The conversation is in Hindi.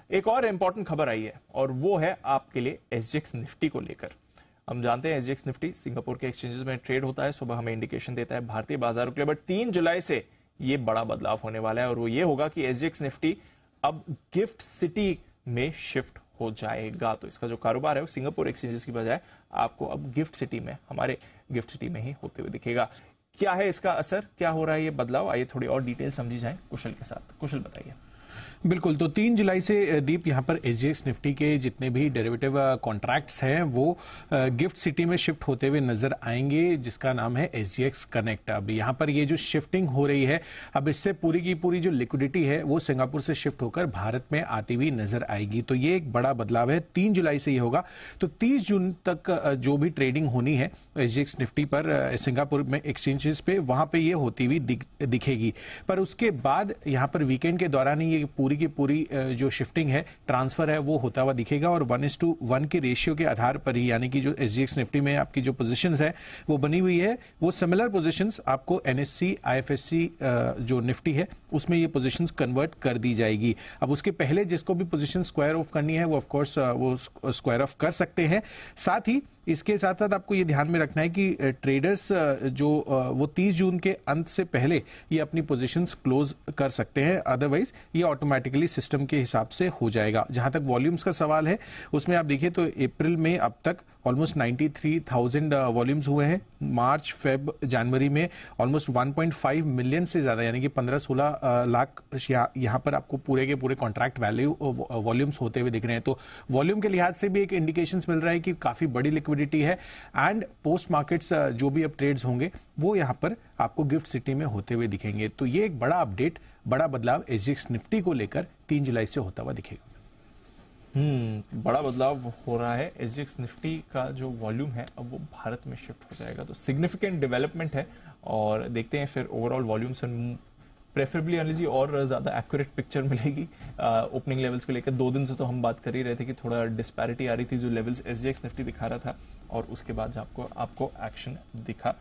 एक और इंपॉर्टेंट खबर आई है और वो है आपके लिए एसजीएक्स निफ्टी को लेकर। हम जानते हैं एसजीएक्स निफ्टी सिंगापुर के एक्सचेंजेस में ट्रेड होता है, सुबह हमें इंडिकेशन देता है भारतीय बाजारों के लिए, बट 3 जुलाई से ये बड़ा बदलाव होने वाला है और वो ये होगा कि एसजीएक्स निफ्टी अब गिफ्ट सिटी में शिफ्ट हो जाएगा। तो इसका जो कारोबार है वो सिंगापुर एक्सचेंजेस की बजाय आपको अब गिफ्ट सिटी में, हमारे गिफ्ट सिटी में ही होते हुए दिखेगा। क्या है इसका असर, क्या हो रहा है ये बदलाव, आइए थोड़ी और डिटेल समझी जाए कुशल के साथ। कुशल बताइए। बिल्कुल, तो 3 जुलाई से दीप यहाँ पर एसजीएक्स निफ्टी के जितने भी डेरिवेटिव कॉन्ट्रैक्ट्स हैं वो गिफ्ट सिटी में शिफ्ट होते हुए नजर आएंगे, जिसका नाम है एसजीएक्स कनेक्ट। अब यहाँ पर ये जो शिफ्टिंग हो रही है, अब इससे पूरी की पूरी जो लिक्विडिटी है वो सिंगापुर से शिफ्ट होकर भारत में आती हुई नजर आएगी। तो ये एक बड़ा बदलाव है, 3 जुलाई से ये होगा। तो 30 जून तक जो भी ट्रेडिंग होनी है एसजीएक्स निफ्टी पर सिंगापुर में एक्सचेंजेस पे, वहां पे ये होती हुई दिखेगी। पर उसके बाद यहाँ पर वीकेंड के दौरान ही ये पूरी की पूरी जो शिफ्टिंग है, ट्रांसफर है, वो होता हुआ दिखेगा और 1:1 के रेशियो के आधार पर ही, यानी कि जो एसजीएक्स निफ्टी में आपकी जो पोजीशंस है वो बनी हुई है, वो सिमिलर पोजीशंस आपको एनएससी आईएफएससी जो निफ्टी है उसमें ये पोजीशंस कन्वर्ट कर दी जाएगी। अब उसके पहले जिसको भी पोजीशन स्क्वायर ऑफ करनी है वो ऑफ कोर्स वो स्क्वायर ऑफ कर सकते हैं। साथ ही इसके साथ साथ आपको ये ध्यान में रखना है कि ट्रेडर्स जो वो 30 जून के अंत से पहले ये अपनी पोजीशंस क्लोज कर सकते हैं, अदरवाइज ये ऑटोमेटिकली सिस्टम के हिसाब से हो जाएगा। जहां तक वॉल्यूम्स का सवाल है उसमें आप देखिए तो अप्रैल में अब तक ऑलमोस्ट 93,000 वॉल्यूम्स हुए हैं। मार्च फेब जनवरी में ऑलमोस्ट 1.5 मिलियन से ज्यादा, यानी कि 15-16 लाख यहाँ पर आपको पूरे के पूरे कॉन्ट्रैक्ट वैल्यू वॉल्यूम्स होते हुए दिख रहे हैं। तो वॉल्यूम के लिहाज से भी एक इंडिकेशंस मिल रहा है कि काफी बड़ी लिक्विडिटी है एंड पोस्ट मार्केट्स जो भी अब ट्रेड्स होंगे वो यहाँ पर आपको गिफ्ट सिटी में होते हुए दिखेंगे। तो ये एक बड़ा अपडेट, बड़ा बदलाव एसजीएक्स निफ्टी को लेकर 3 जुलाई से होता हुआ दिखेगा। बड़ा बदलाव हो रहा है। एसजीएक्स निफ्टी का जो वॉल्यूम है अब वो भारत में शिफ्ट हो जाएगा, तो सिग्निफिकेंट डेवलपमेंट है और देखते हैं फिर ओवरऑल वॉल्यूम से प्रेफरेबली एनालिजी और ज्यादा एक्यूरेट पिक्चर मिलेगी। ओपनिंग लेवल्स को लेकर 2 दिन से तो हम बात कर ही रहे थे कि थोड़ा डिस्पैरिटी आ रही थी, जो लेवल्स एसजीएक्स निफ्टी दिखा रहा था और उसके बाद आपको एक्शन दिखा।